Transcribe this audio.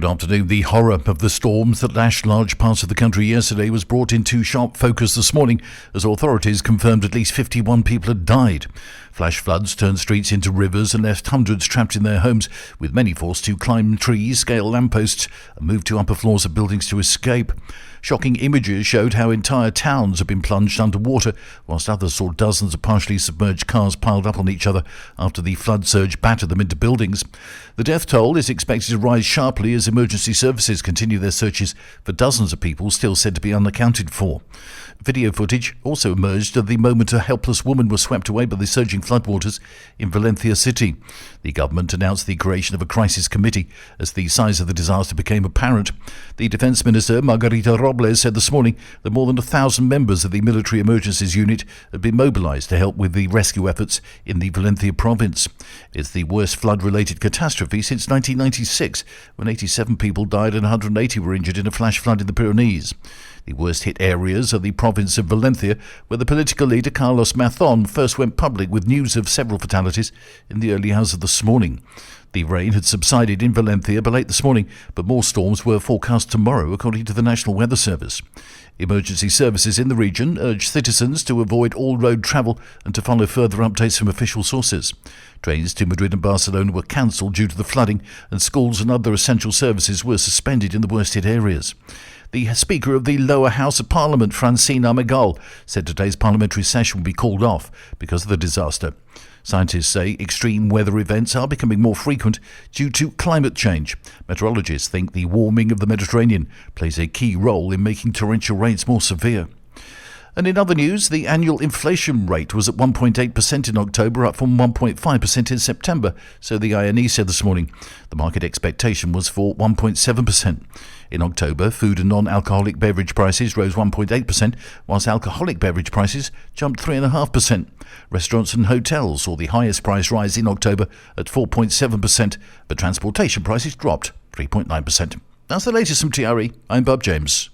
Good afternoon. The horror of the storms that lashed large parts of the country yesterday was brought into sharp focus this morning as authorities confirmed at least 51 people had died. Flash floods turned streets into rivers and left hundreds trapped in their homes, with many forced to climb trees, scale lampposts and move to upper floors of buildings to escape. Shocking images showed how entire towns had been plunged underwater, whilst others saw dozens of partially submerged cars piled up on each other after the flood surge battered them into buildings. The death toll is expected to rise sharply as emergency services continue their searches for dozens of people still said to be unaccounted for. Video footage also emerged of the moment a helpless woman was swept away by the surging floodwaters in Valencia city. The government announced the creation of a crisis committee as the size of the disaster became apparent. The Defence Minister, Margarita Robles, said this morning that more than 1,000 members of the Military Emergencies Unit had been mobilised to help with the rescue efforts in the Valencia province. It's the worst flood-related catastrophe since 1996, when 87 people died and 180 were injured in a flash flood in the Pyrenees. The worst-hit areas are the province of Valencia, where the political leader Carlos Mazón first went public with news of several fatalities in the early hours of this morning. The rain had subsided in Valencia by late this morning, but more storms were forecast tomorrow, according to the National Weather Service. Emergency services in the region urged citizens to avoid all road travel and to follow further updates from official sources. Trains to Madrid and Barcelona were cancelled due to the flooding, and schools and other essential services were suspended in the worst-hit areas. The Speaker of the Lower House of Parliament, Francine Armengol, said today's parliamentary session will be called off because of the disaster. Scientists say extreme weather events are becoming more frequent due to climate change. Meteorologists think the warming of the Mediterranean plays a key role in making torrential rains more severe. And in other news, the annual inflation rate was at 1.8% in October, up from 1.5% in September, so the INE said this morning. The market expectation was for 1.7%. In October, food and non-alcoholic beverage prices rose 1.8%, whilst alcoholic beverage prices jumped 3.5%. Restaurants and hotels saw the highest price rise in October at 4.7%, but transportation prices dropped 3.9%. That's the latest from TRE. I'm Bob James.